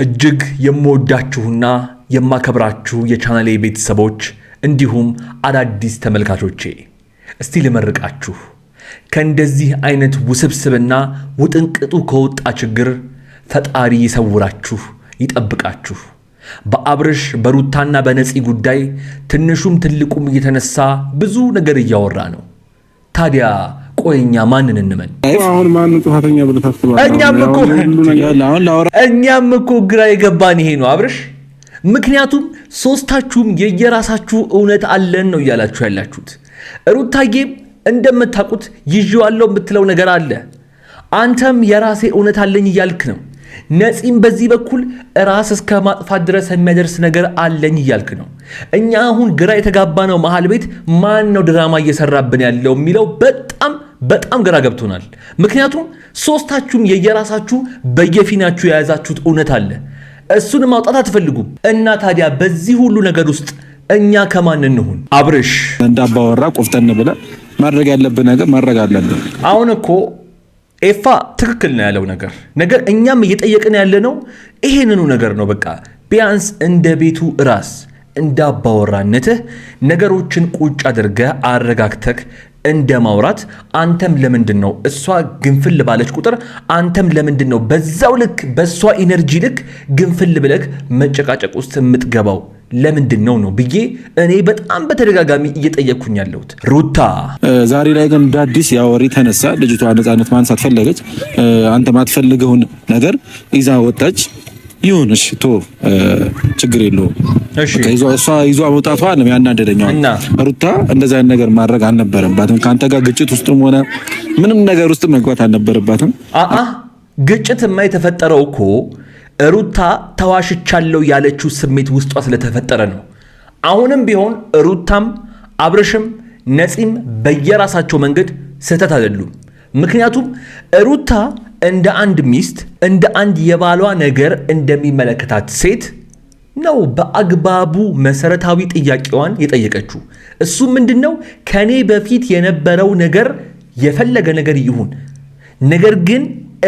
እጅግ የምወዳችሁና የማከብራችሁ የቻናሌ ቤተሰቦች እንዲሁም አዳዲስ ተመልካቾቼ እስቲ ልመርቃችሁ። ከእንደዚህ አይነት ውስብስብና ውጥንቅጡ ከወጣ ችግር ፈጣሪ ይሰውራችሁ ይጠብቃችሁ። በአብርሽ በሩታና በነፂ ጉዳይ ትንሹም ትልቁም እየተነሳ ብዙ ነገር እያወራ ነው። ታዲያ ቆይኛ ማንን እንመን? አሁን ማን ጥፋተኛ ብለህ ታስባለህ? እኛም እኮ ግራ የገባን ይሄ ነው አብርሽ። ምክንያቱም ሶስታችሁም የየራሳችሁ እውነት አለን ነው እያላችሁ ያላችሁት። ሩታዬም እንደምታውቁት ይዤዋለሁ የምትለው ነገር አለ። አንተም የራሴ እውነት አለኝ እያልክ ነው። ነፂም በዚህ በኩል ራስ እስከ ማጥፋት ድረስ የሚያደርስ ነገር አለኝ እያልክ ነው። እኛ አሁን ግራ የተጋባነው መሃል ቤት ማን ነው ድራማ እየሰራብን ያለው የሚለው በጣም ግራ ገብቶናል። ምክንያቱም ሶስታችሁም የየራሳችሁ በየፊናችሁ የያዛችሁት እውነት አለ። እሱን ማውጣት አትፈልጉም። እና ታዲያ በዚህ ሁሉ ነገር ውስጥ እኛ ከማን እንሁን? አብርሽ እንዳባወራ ቆፍጠን ብለህ ማድረግ ያለብህ ነገር ማድረግ አለብህ። አሁን እኮ ኤፋ ትክክል ነው ያለው ነገር እኛም እየጠየቅን ያለነው ይሄንኑ ነገር ነው። በቃ ቢያንስ እንደ ቤቱ ራስ እንዳባወራነትህ ነገሮችን ቁጭ አድርገህ አረጋግተህ እንደማውራት አንተም ለምንድን ነው እሷ ግንፍል ባለች ቁጥር አንተም ለምንድን ነው በዛው ልክ በሷ ኢነርጂ ልክ ግንፍል ብለህ መጨቃጨቅ ውስጥ የምትገባው ለምንድን ነው ብዬ እኔ በጣም በተደጋጋሚ እየጠየቅኩኝ ያለሁት። ሩታ ዛሬ ላይ ግን አዲስ ያወሪ ተነሳ። ልጅቷ ነፃነት ማንሳት ፈለገች። አንተ ማትፈልገውን ነገር ይዛ ወጣች። ይሁን እሺ ቶ ችግር የለውም። እሷ ይዟ መውጣቷ ነው ያናደደኛው። ሩታ እንደዛ አይነት ነገር ማድረግ አልነበረባትም። ካንተ ጋር ግጭት ውስጥም ሆነ ምንም ነገር ውስጥ መግባት አልነበረባትም። ግጭትማ የተፈጠረው እኮ ሩታ ተዋሽቻለሁ ያለችው ስሜት ውስጧ ስለተፈጠረ ነው። አሁንም ቢሆን ሩታም አብርሽም ነፂም በየራሳቸው መንገድ ስህተት አይደሉም። ምክንያቱም ሩታ እንደ አንድ ሚስት እንደ አንድ የባሏ ነገር እንደሚመለከታት ሴት ነው በአግባቡ መሰረታዊ ጥያቄዋን የጠየቀችው። እሱ ምንድነው? ከኔ በፊት የነበረው ነገር የፈለገ ነገር ይሁን፣ ነገር ግን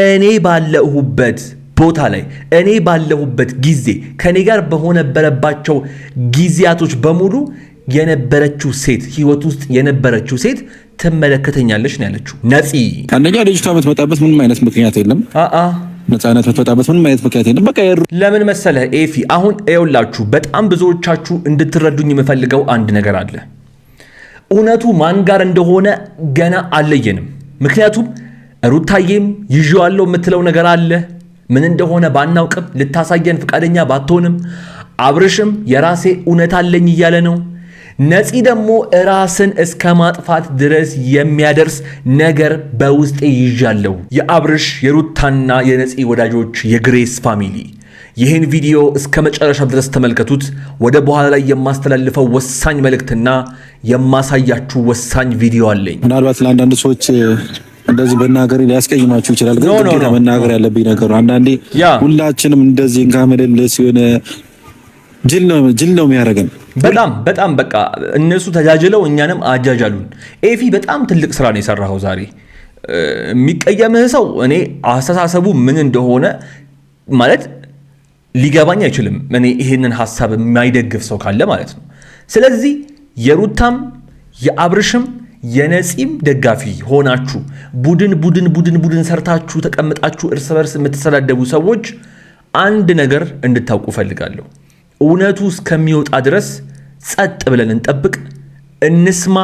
እኔ ባለሁበት ቦታ ላይ እኔ ባለሁበት ጊዜ ከኔ ጋር በሆነበረባቸው ጊዜያቶች በሙሉ የነበረችው ሴት ህይወት ውስጥ የነበረችው ሴት ትመለከተኛለች ነው ያለችው ነፂ። አንደኛ ልጅቷ የምትመጣበት ምንም አይነት ምክንያት የለም። ነፃነት የምትመጣበት ምንም አይነት ምክንያት የለም። በቃ ለምን መሰለህ ኤፊ፣ አሁን ይኸውላችሁ በጣም ብዙዎቻችሁ እንድትረዱኝ የምፈልገው አንድ ነገር አለ። እውነቱ ማን ጋር እንደሆነ ገና አልለየንም። ምክንያቱም ሩታዬም ይዤዋለሁ የምትለው ነገር አለ። ምን እንደሆነ ባናውቅም ልታሳየን ፍቃደኛ ባትሆንም አብርሽም የራሴ እውነት አለኝ እያለ ነው። ነፂ ደግሞ ራስን እስከ ማጥፋት ድረስ የሚያደርስ ነገር በውስጤ ይዣለሁ። የአብርሽ የሩታና የነፂ ወዳጆች የግሬስ ፋሚሊ ይህን ቪዲዮ እስከ መጨረሻ ድረስ ተመልከቱት። ወደ በኋላ ላይ የማስተላልፈው ወሳኝ መልእክትና የማሳያችሁ ወሳኝ ቪዲዮ አለኝ። ምናልባት ለአንዳንድ ሰዎች እንደዚህ በናገር ሊያስቀይማችሁ ይችላል። ግን መናገር ያለብኝ ነገር አንዳንዴ ሁላችንም እንደዚህ እንጋመለልስ የሆነ ጅል ነው የሚያደርገን። በጣም በቃ እነሱ ተጃጅለው እኛንም አጃጃሉን። ኤፊ በጣም ትልቅ ስራ ነው የሰራው ዛሬ። የሚቀየምህ ሰው እኔ አስተሳሰቡ ምን እንደሆነ ማለት ሊገባኝ አይችልም። እኔ ይሄንን ሐሳብ የማይደግፍ ሰው ካለ ማለት ነው። ስለዚህ የሩታም የአብርሽም የነፂም ደጋፊ ሆናችሁ ቡድን ሰርታችሁ ተቀምጣችሁ እርስ በርስ የምትሰዳደቡ ሰዎች አንድ ነገር እንድታውቁ ፈልጋለሁ። እውነቱ እስከሚወጣ ድረስ ጸጥ ብለን እንጠብቅ፣ እንስማ፣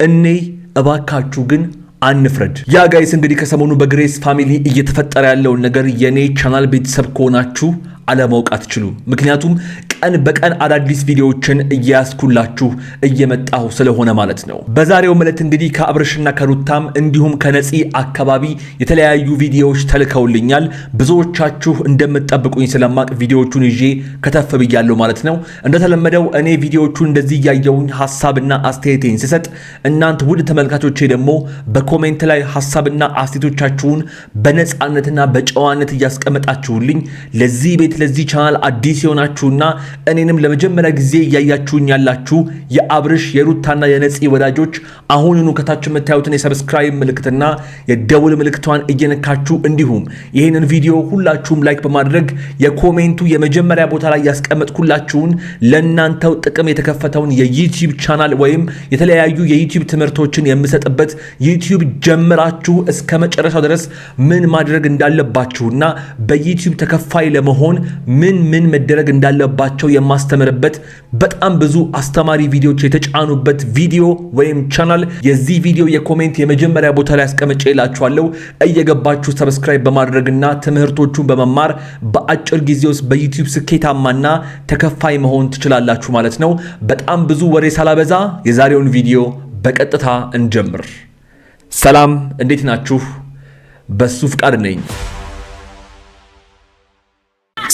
እንይ። እባካችሁ ግን አንፍረድ። ያ ጋይስ እንግዲህ ከሰሞኑ በግሬስ ፋሚሊ እየተፈጠረ ያለውን ነገር የኔ ቻናል ቤተሰብ ከሆናችሁ አለማወቅ አትችሉም። ምክንያቱም ቀን በቀን አዳዲስ ቪዲዮዎችን እያስኩላችሁ እየመጣሁ ስለሆነ ማለት ነው። በዛሬው መልእክት እንግዲህ ከአብርሽና ከሩታም እንዲሁም ከነፂ አካባቢ የተለያዩ ቪዲዮዎች ተልከውልኛል። ብዙዎቻችሁ እንደምትጠብቁኝ ስለማቅ ቪዲዮዎቹን ይዤ ከተፍ ብያለሁ ማለት ነው። እንደተለመደው እኔ ቪዲዮዎቹን እንደዚህ እያየሁኝ ሐሳብና አስተያየቴን ስሰጥ እናንተ ውድ ተመልካቾቼ ደግሞ በኮሜንት ላይ ሐሳብና አስተያየቶቻችሁን በነፃነትና በጨዋነት እያስቀመጣችሁልኝ ለዚህ ቤት ለዚህ ቻናል አዲስ የሆናችሁና እኔንም ለመጀመሪያ ጊዜ እያያችሁኝ ያላችሁ የአብርሽ የሩታና የነፂ ወዳጆች አሁንኑ ከታች የምታዩትን የሰብስክራይብ ምልክትና የደውል ምልክቷን እየነካችሁ እንዲሁም ይህንን ቪዲዮ ሁላችሁም ላይክ በማድረግ የኮሜንቱ የመጀመሪያ ቦታ ላይ ያስቀመጥኩላችሁን ለእናንተው ጥቅም የተከፈተውን የዩቲዩብ ቻናል ወይም የተለያዩ የዩቲዩብ ትምህርቶችን የምሰጥበት ዩቲዩብ ጀምራችሁ እስከ መጨረሻው ድረስ ምን ማድረግ እንዳለባችሁና በዩቲዩብ ተከፋይ ለመሆን ምን መደረግ እንዳለባቸው የማስተምርበት በጣም ብዙ አስተማሪ ቪዲዮዎች የተጫኑበት ቪዲዮ ወይም ቻናል የዚህ ቪዲዮ የኮሜንት የመጀመሪያ ቦታ ላይ አስቀምጬላችኋለሁ። እየገባችሁ ሰብስክራይብ በማድረግና ትምህርቶቹን በመማር በአጭር ጊዜ ውስጥ በዩቲዩብ ስኬታማና ተከፋይ መሆን ትችላላችሁ ማለት ነው። በጣም ብዙ ወሬ ሳላበዛ የዛሬውን ቪዲዮ በቀጥታ እንጀምር። ሰላም፣ እንዴት ናችሁ? በሱ ፍቃድ ነኝ።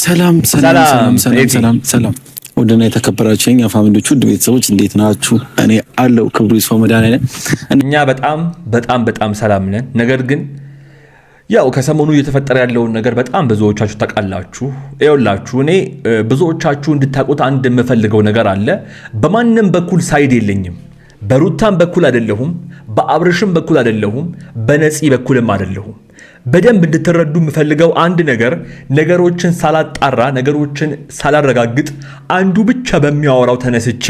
ሰላም ወደና የተከበራችሁ የኛ ፋሚሊዎች ውድ ቤተሰቦች እንዴት ናችሁ? እኔ አለው ክብሩ ይስፋ መድኃኒዓለም። እኛ በጣም ሰላም ነን። ነገር ግን ያው ከሰሞኑ እየተፈጠረ ያለውን ነገር በጣም ብዙዎቻችሁ ታውቃላችሁ። ይኸውላችሁ እኔ ብዙዎቻችሁ እንድታውቁት አንድ የምፈልገው ነገር አለ። በማንም በኩል ሳይድ የለኝም። በሩታም በኩል አይደለሁም፣ በአብርሽም በኩል አይደለሁም፣ በነፂ በኩልም አይደለሁም። በደንብ እንድትረዱ የምፈልገው አንድ ነገር ነገሮችን ሳላጣራ ነገሮችን ሳላረጋግጥ አንዱ ብቻ በሚያወራው ተነስቼ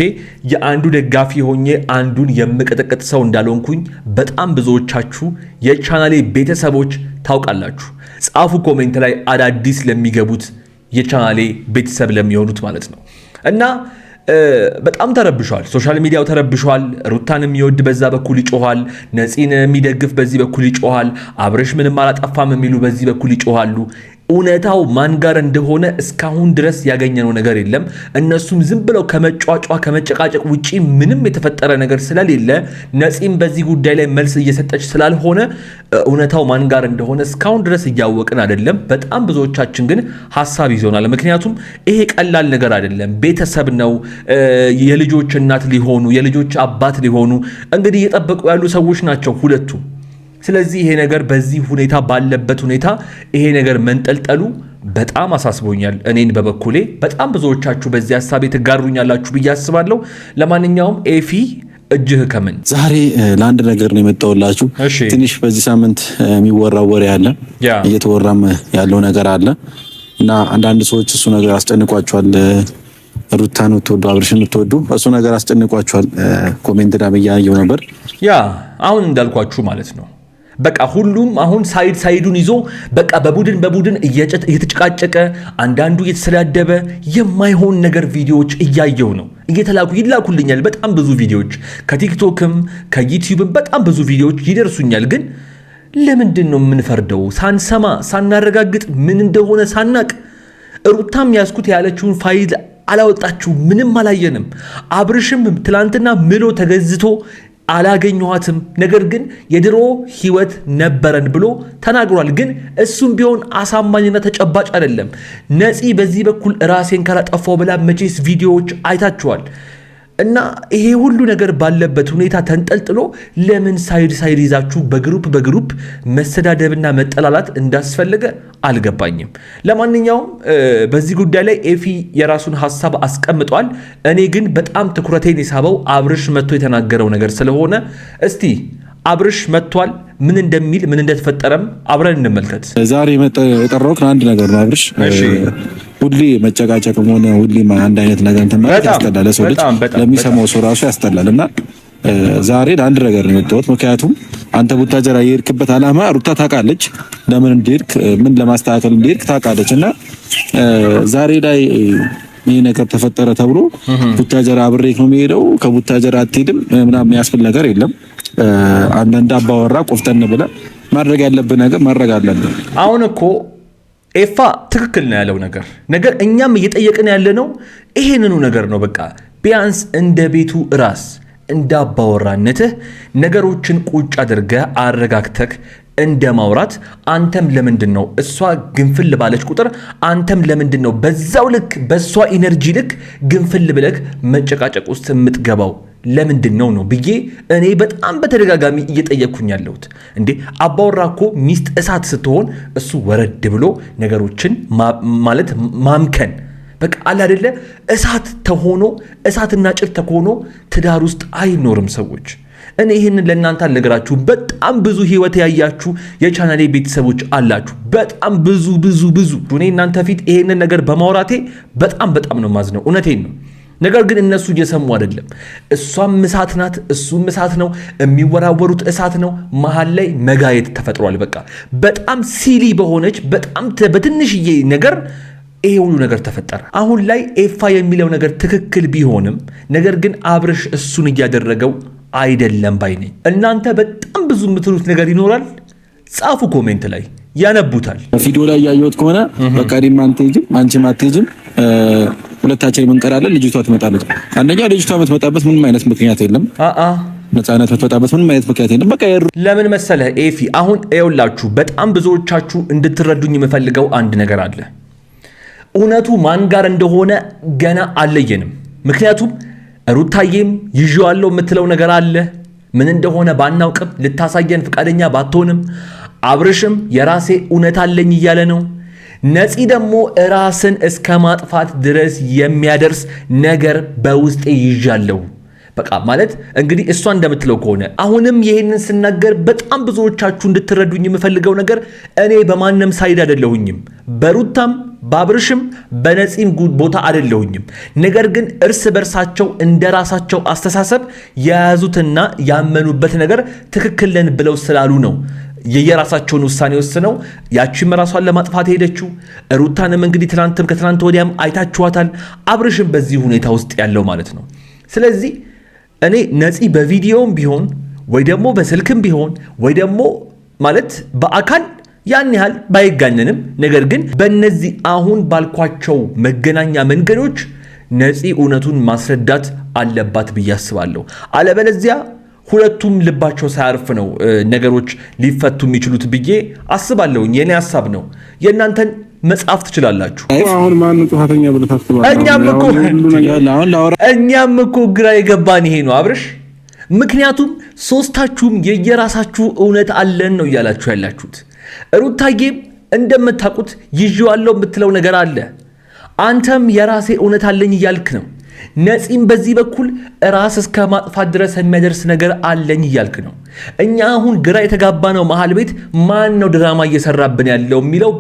የአንዱ ደጋፊ ሆኜ አንዱን የምቀጠቅጥ ሰው እንዳልሆንኩኝ በጣም ብዙዎቻችሁ የቻናሌ ቤተሰቦች ታውቃላችሁ። ጻፉ ኮሜንት ላይ አዳዲስ ለሚገቡት የቻናሌ ቤተሰብ ለሚሆኑት ማለት ነው። እና በጣም ተረብሿል። ሶሻል ሚዲያው ተረብሿል። ሩታን የሚወድ በዛ በኩል ይጮሃል፣ ነፂን የሚደግፍ በዚህ በኩል ይጮሃል፣ አብርሽ ምንም አላጠፋም የሚሉ በዚህ በኩል ይጮሃሉ። እውነታው ማን ጋር እንደሆነ እስካሁን ድረስ ያገኘነው ነገር የለም። እነሱም ዝም ብለው ከመጫጫ ከመጨቃጨቅ ውጪ ምንም የተፈጠረ ነገር ስለሌለ ነፂም በዚህ ጉዳይ ላይ መልስ እየሰጠች ስላልሆነ እውነታው ማን ጋር እንደሆነ እስካሁን ድረስ እያወቅን አይደለም። በጣም ብዙዎቻችን ግን ሐሳብ ይዞናል። ምክንያቱም ይሄ ቀላል ነገር አይደለም። ቤተሰብ ነው። የልጆች እናት ሊሆኑ የልጆች አባት ሊሆኑ እንግዲህ እየጠበቁ ያሉ ሰዎች ናቸው ሁለቱ። ስለዚህ ይሄ ነገር በዚህ ሁኔታ ባለበት ሁኔታ ይሄ ነገር መንጠልጠሉ በጣም አሳስቦኛል። እኔን በበኩሌ በጣም ብዙዎቻችሁ በዚህ ሐሳብ ትጋሩኛላችሁ ብዬ አስባለሁ። ለማንኛውም ኤፊ እጅህ ከምን ዛሬ ለአንድ ነገር ነው የመጣሁላችሁ። ትንሽ በዚህ ሳምንት የሚወራው ወሬ አለ፣ እየተወራም ያለው ነገር አለ እና አንዳንድ ሰዎች እሱ ነገር አስጨንቋቸዋል። ሩታን ወጥቶ አብርሽን ወጥቶ እሱ ነገር አስጨንቋቸዋል። ኮሜንት ላይ ያየው ነበር። አሁን እንዳልኳችሁ ማለት ነው። በቃ ሁሉም አሁን ሳይዱን ይዞ በቃ በቡድን እየተጨቃጨቀ አንዳንዱ እየተሰዳደበ የማይሆን ነገር ቪዲዮዎች እያየው ነው። ይላኩልኛል በጣም ብዙ ቪዲዮዎች ከቲክቶክም ከዩቲዩብም በጣም ብዙ ቪዲዮዎች ይደርሱኛል። ግን ለምንድን ነው የምንፈርደው? ሳንሰማ ሳናረጋግጥ ምን እንደሆነ ሳናቅ ሩታም ያስኩት ያለችውን ፋይል አላወጣችሁ፣ ምንም አላየንም። አብርሽም ትላንትና ምሎ ተገዝቶ አላገኘኋትም፣ ነገር ግን የድሮ ህይወት ነበረን ብሎ ተናግሯል። ግን እሱም ቢሆን አሳማኝና ተጨባጭ አይደለም። ነፂ በዚህ በኩል ራሴን ካላጠፋው ብላ መቼስ ቪዲዮዎች አይታችኋል። እና ይሄ ሁሉ ነገር ባለበት ሁኔታ ተንጠልጥሎ ለምን ሳይድ ይዛችሁ በግሩፕ መሰዳደብና መጠላላት እንዳስፈለገ አልገባኝም። ለማንኛውም በዚህ ጉዳይ ላይ ኤፊ የራሱን ሐሳብ አስቀምጧል። እኔ ግን በጣም ትኩረቴን የሳበው አብርሽ መጥቶ የተናገረው ነገር ስለሆነ እስቲ አብርሽ መጥቷል፣ ምን እንደሚል ምን እንደተፈጠረም አብረን እንመልከት። ዛሬ የጠራሁት አንድ ነገር ነው። አብርሽ ሁሌ መጨቃጨቅም ሆነ ሁሌ አንድ አይነት ነገር ማለት ያስጠላል። ሰው ልጅ ለሚሰማው ሰው ራሱ ያስጠላል። እና ዛሬ ለአንድ ነገር ነው የመጣሁት። ምክንያቱም አንተ ቡታጀራ የሄድክበት ዓላማ ሩታ ታውቃለች፣ ለምን እንደሄድክ ምን ለማስተካከል እንደሄድክ ታውቃለች። እና ዛሬ ላይ ይሄ ነገር ተፈጠረ ተብሎ ቡታጀራ አብሬክ ነው የሚሄደው ከቡታጀራ አትሄድም ምናምን ያስብል ነገር የለም። አንዳንድ አባወራ ቆፍጠን ብለህ ማድረግ ያለብህ ነገር ማድረግ አለብህ። አሁን እኮ ኤፋ ትክክል ነው ያለው ነገር እኛም እየጠየቅን ያለነው ይሄንኑ ነገር ነው። በቃ ቢያንስ እንደ ቤቱ ራስ እንደ አባወራነትህ ነገሮችን ቁጭ አድርገህ አረጋግተህ እንደ ማውራት አንተም ለምንድን ነው እሷ ግንፍል ባለች ቁጥር አንተም ለምንድን ነው በዛው ልክ በሷ ኢነርጂ ልክ ግንፍል ብለህ መጨቃጨቅ ውስጥ የምትገባው? ለምንድን ነው ብዬ እኔ በጣም በተደጋጋሚ እየጠየቅኩኝ ያለሁት። እንዴ አባወራ እኮ ሚስት እሳት ስትሆን እሱ ወረድ ብሎ ነገሮችን ማለት ማምከን በቃ አለ አይደለ እሳት ተሆኖ እሳትና ጭድ ተሆኖ ትዳር ውስጥ አይኖርም ሰዎች። እኔ ይህንን ለእናንተ አልነግራችሁ። በጣም ብዙ ህይወት ያያችሁ የቻናሌ ቤተሰቦች አላችሁ። በጣም ብዙ እኔ እናንተ ፊት ይሄንን ነገር በማውራቴ በጣም ነው ማዝነው። እውነቴን ነው። ነገር ግን እነሱ እየሰሙ አይደለም። እሷም እሳት ናት፣ እሱም እሳት ነው፣ የሚወራወሩት እሳት ነው። መሀል ላይ መጋየት ተፈጥሯል። በቃ በጣም ሲሊ በሆነች በጣም በትንሽዬ ነገር ይሄ ሁሉ ነገር ተፈጠረ። አሁን ላይ ኤፋ የሚለው ነገር ትክክል ቢሆንም ነገር ግን አብርሽ እሱን እያደረገው አይደለም ባይ ነኝ። እናንተ በጣም ብዙ የምትሉት ነገር ይኖራል። ጻፉ ኮሜንት ላይ ያነቡታል። ቪዲዮ ላይ ያየሁት ከሆነ በቃ ዲማ አንተይጅም አንቺም አትይጅም ሁለታችን እንቀራለን፣ ልጅቷ ትመጣለች። አንደኛ ልጅቷ የምትመጣበት ምንም አይነት ምክንያት የለም። ነፃነት የምትመጣበት ምንም አይነት ምክንያት የለም። በቃ ለምን መሰለህ ኤፊ፣ አሁን ይኸውላችሁ በጣም ብዙዎቻችሁ እንድትረዱኝ የምፈልገው አንድ ነገር አለ። እውነቱ ማን ጋር እንደሆነ ገና አለየንም። ምክንያቱም ሩታዬም ይዤዋለሁ የምትለው ነገር አለ። ምን እንደሆነ ባናውቅም ልታሳየን ፍቃደኛ ባትሆንም አብርሽም የራሴ እውነት አለኝ እያለ ነው። ነፂ ደግሞ ራስን እስከ ማጥፋት ድረስ የሚያደርስ ነገር በውስጤ ይዣለሁ። በቃ ማለት እንግዲህ እሷ እንደምትለው ከሆነ አሁንም ይሄንን ስናገር በጣም ብዙዎቻችሁ እንድትረዱኝ የምፈልገው ነገር እኔ በማንም ሳይድ አይደለሁኝም። በሩታም በአብርሽም በነፂም ቦታ አይደለሁኝም። ነገር ግን እርስ በርሳቸው እንደራሳቸው አስተሳሰብ የያዙትና ያመኑበት ነገር ትክክል ነን ብለው ስላሉ ነው የየራሳቸውን ውሳኔ ወስነው ያቺም ራሷን ለማጥፋት ሄደችው። ሩታንም እንግዲህ ትናንትም ከትናንት ወዲያም አይታችኋታል። አብርሽም በዚህ ሁኔታ ውስጥ ያለው ማለት ነው። ስለዚህ እኔ ነፂ በቪዲዮም ቢሆን ወይ ደግሞ በስልክም ቢሆን ወይ ደግሞ ማለት በአካል ያን ያህል ባይጋነንም ነገር ግን በእነዚህ አሁን ባልኳቸው መገናኛ መንገዶች ነፂ እውነቱን ማስረዳት አለባት ብዬ አስባለሁ። አለበለዚያ ሁለቱም ልባቸው ሳያርፍ ነው ነገሮች ሊፈቱ የሚችሉት ብዬ አስባለሁ። የኔ ሐሳብ ነው። የእናንተን መጻፍ ትችላላችሁ። አሁን ማን ጥፋተኛ ብለህ ታስባለህ? እኛም እኮ ግራ የገባን ይሄ ነው አብርሽ። ምክንያቱም ሶስታችሁም የየራሳችሁ እውነት አለን ነው እያላችሁ ያላችሁት። ሩታዬም እንደምታውቁት ይዤዋለሁ የምትለው ነገር አለ። አንተም የራሴ እውነት አለኝ እያልክ ነው። ነፂም በዚህ በኩል ራስ እስከ ማጥፋት ድረስ የሚያደርስ ነገር አለኝ እያልክ ነው። እኛ አሁን ግራ የተጋባ ነው። መሃል ቤት ማን ነው ድራማ እየሰራብን ያለው የሚለው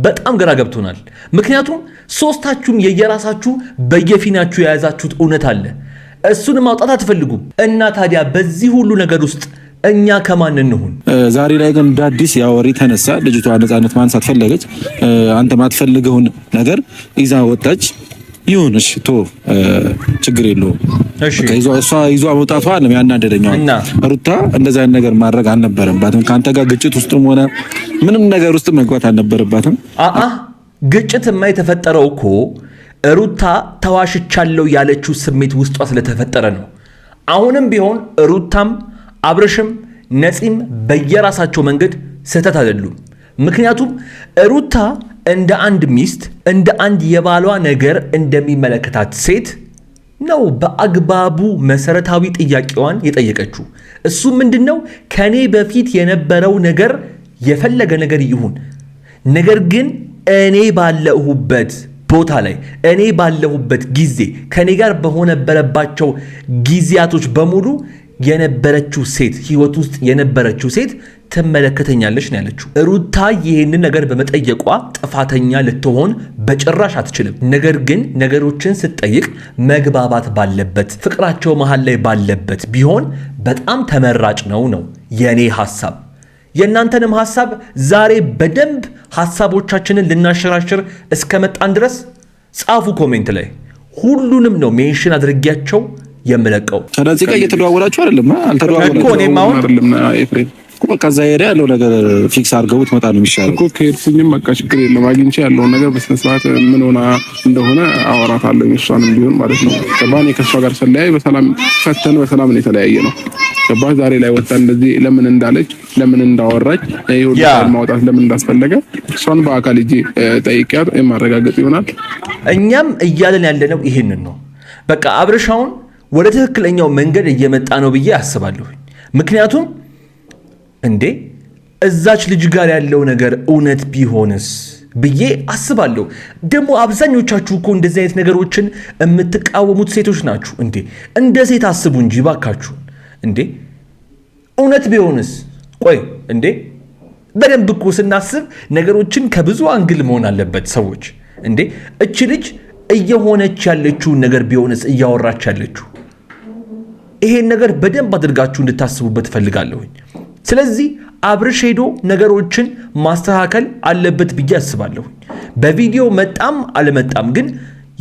በጣም ግራ ገብቶናል። ምክንያቱም ሶስታችሁም የየራሳችሁ በየፊናችሁ የያዛችሁት እውነት አለ። እሱን ማውጣት አትፈልጉም። እና ታዲያ በዚህ ሁሉ ነገር ውስጥ እኛ ከማን እንሁን? ዛሬ ላይ ግን እንደ አዲስ ያወሪ ተነሳ። ልጅቷ ነፃነት ማንሳት ፈለገች። አንተ ማትፈልገውን ነገር ይዛ ወጣች። ይሁን እሺ ቶ ችግር የለውም። እሷ ይዟ መውጣቷ ነው ያናደደኛው። ሩታ እንደዛ አይነት ነገር ማድረግ አልነበረባትም። ካንተ ጋር ግጭት ውስጥም ሆነ ምንም ነገር ውስጥ መግባት አልነበረባትም። ግጭትማ የተፈጠረው እኮ ሩታ ተዋሽቻለሁ ያለችው ስሜት ውስጧ ስለተፈጠረ ነው። አሁንም ቢሆን ሩታም አብርሽም ነፂም በየራሳቸው መንገድ ስህተት አይደሉም። ምክንያቱም ሩታ እንደ አንድ ሚስት እንደ አንድ የባሏ ነገር እንደሚመለከታት ሴት ነው በአግባቡ መሰረታዊ ጥያቄዋን የጠየቀችው። እሱ ምንድነው? ከኔ በፊት የነበረው ነገር የፈለገ ነገር ይሁን፣ ነገር ግን እኔ ባለሁበት ቦታ ላይ እኔ ባለሁበት ጊዜ ከኔ ጋር በሆነበረባቸው ጊዜያቶች በሙሉ የነበረችው ሴት ህይወት ውስጥ የነበረችው ሴት ትመለከተኛለች ነው ያለችው። ሩታ ይሄንን ነገር በመጠየቋ ጥፋተኛ ልትሆን በጭራሽ አትችልም። ነገር ግን ነገሮችን ስትጠይቅ መግባባት ባለበት ፍቅራቸው መሃል ላይ ባለበት ቢሆን በጣም ተመራጭ ነው የኔ ሐሳብ። የእናንተንም ሐሳብ ዛሬ በደንብ ሐሳቦቻችንን ልናሸራሽር እስከመጣን ድረስ ጻፉ ኮሜንት ላይ። ሁሉንም ነው ሜንሽን አድርጌያቸው የምለቀው። ስለዚህ ጋር እየተደዋወላችሁ አይደለም? አልተደዋወላችሁም? ከዛ ሄደ ያለው ነገር ፊክስ አድርገው ትመጣ ነው የሚሻለው እኮ። ከሄድኩኝም በቃ ችግር የለም አግኝቼ ያለውን ነገር በስነ ስርዓት ምን ሆና እንደሆነ አወራታለሁ። እሷንም ቢሆን ማለት ነው ከባኔ ከሷ ጋር ስለያይ በሰላም ፈተን በሰላም ነው የተለያየ ነው። ገባ ዛሬ ላይ ወጣ እንደዚህ ለምን እንዳለች ለምን እንዳወራች ይሁን ማውጣት ለምን እንዳስፈለገ እሷን በአካል እጂ ጠይቂያት የማረጋገጥ ይሆናል። እኛም እያለን ያለነው ይሄንን ነው። በቃ አብርሻውን ወደ ትክክለኛው መንገድ እየመጣ ነው ብዬ አስባለሁ። ምክንያቱም እንዴ እዛች ልጅ ጋር ያለው ነገር እውነት ቢሆንስ ብዬ አስባለሁ። ደግሞ አብዛኞቻችሁ እኮ እንደዚህ አይነት ነገሮችን የምትቃወሙት ሴቶች ናችሁ እንዴ። እንደ ሴት አስቡ እንጂ ባካችሁ እንዴ። እውነት ቢሆንስ? ቆይ እንዴ በደንብ እኮ ስናስብ ነገሮችን ከብዙ አንግል መሆን አለበት። ሰዎች እንዴ እቺ ልጅ እየሆነች ያለችውን ነገር ቢሆንስ እያወራች ያለችው? ይሄን ነገር በደንብ አድርጋችሁ እንድታስቡበት ፈልጋለሁኝ። ስለዚህ አብርሽ ሄዶ ነገሮችን ማስተካከል አለበት ብዬ አስባለሁ። በቪዲዮ መጣም አልመጣም ግን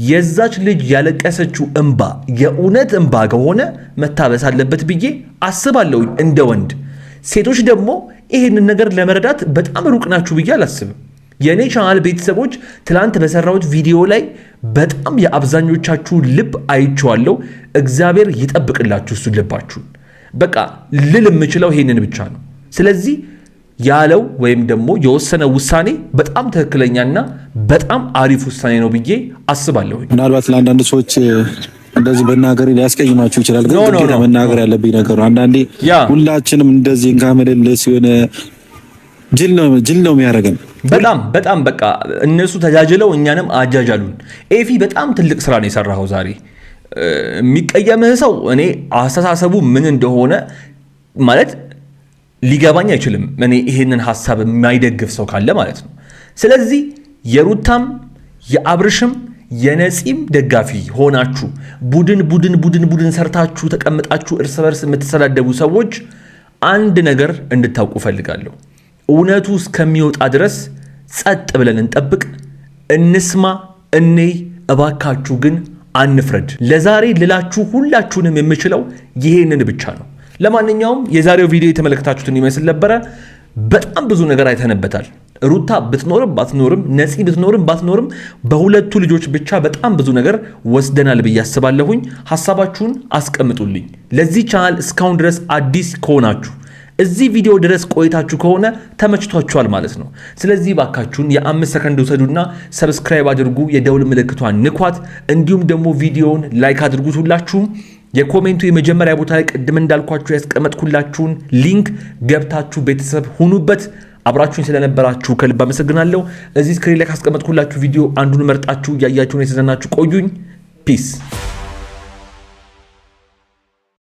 የዛች ልጅ ያለቀሰችው እንባ የእውነት እንባ ከሆነ መታበስ አለበት ብዬ አስባለሁ እንደ ወንድ። ሴቶች ደግሞ ይሄንን ነገር ለመረዳት በጣም ሩቅ ናችሁ ብዬ አላስብም። የኔ ቻናል ቤተሰቦች ትላንት በሰራሁት ቪዲዮ ላይ በጣም የአብዛኞቻችሁ ልብ አይቼዋለሁ። እግዚአብሔር ይጠብቅላችሁ እሱ ልባችሁን። በቃ ልል የምችለው ይሄንን ብቻ ነው። ስለዚህ ያለው ወይም ደግሞ የወሰነ ውሳኔ በጣም ትክክለኛና በጣም አሪፍ ውሳኔ ነው ብዬ አስባለሁ። ምናልባት ለአንዳንድ ሰዎች እንደዚህ በናገር ሊያስቀይማችሁ ይችላል፣ ግን መናገር ያለብኝ ነገር አንዳንዴ ሁላችንም እንደዚህ እንጋመደልስ የሆነ ጅል ነው የሚያደርገን። በጣም በቃ እነሱ ተጃጅለው እኛንም አጃጃሉን። ኤፊ በጣም ትልቅ ስራ ነው የሰራው ዛሬ። የሚቀየምህ ሰው እኔ አስተሳሰቡ ምን እንደሆነ ማለት ሊገባኝ አይችልም። እኔ ይሄንን ሐሳብ የማይደግፍ ሰው ካለ ማለት ነው። ስለዚህ የሩታም የአብርሽም የነፂም ደጋፊ ሆናችሁ ቡድን ሰርታችሁ ተቀምጣችሁ እርስ በርስ የምትሰዳደቡ ሰዎች አንድ ነገር እንድታውቁ ፈልጋለሁ። እውነቱ እስከሚወጣ ድረስ ጸጥ ብለን እንጠብቅ፣ እንስማ፣ እንይ። እባካችሁ ግን አንፍረድ። ለዛሬ ልላችሁ ሁላችሁንም የምችለው ይሄንን ብቻ ነው። ለማንኛውም የዛሬው ቪዲዮ የተመለከታችሁትን ይመስል ነበረ። በጣም ብዙ ነገር አይተነበታል። ሩታ ብትኖርም ባትኖርም፣ ነፂ ብትኖርም ባትኖርም በሁለቱ ልጆች ብቻ በጣም ብዙ ነገር ወስደናል ብዬ አስባለሁኝ። ሐሳባችሁን አስቀምጡልኝ። ለዚህ ቻናል እስካሁን ድረስ አዲስ ከሆናችሁ እዚህ ቪዲዮ ድረስ ቆይታችሁ ከሆነ ተመችቷችኋል ማለት ነው። ስለዚህ ባካችሁን የ5 ሰከንድ ውሰዱና ሰብስክራይብ አድርጉ፣ የደውል ምልክቷን ንኳት፣ እንዲሁም ደግሞ ቪዲዮውን ላይክ አድርጉት። ሁላችሁም የኮሜንቱ የመጀመሪያ ቦታ ላይ ቅድም እንዳልኳችሁ ያስቀመጥኩላችሁን ሊንክ ገብታችሁ ቤተሰብ ሁኑበት። አብራችሁኝ ስለነበራችሁ ከልብ አመሰግናለሁ። እዚህ ስክሪን ላይ ካስቀመጥኩላችሁ ቪዲዮ አንዱን መርጣችሁ ያያችሁን የተዘናችሁ ቆዩኝ። ፒስ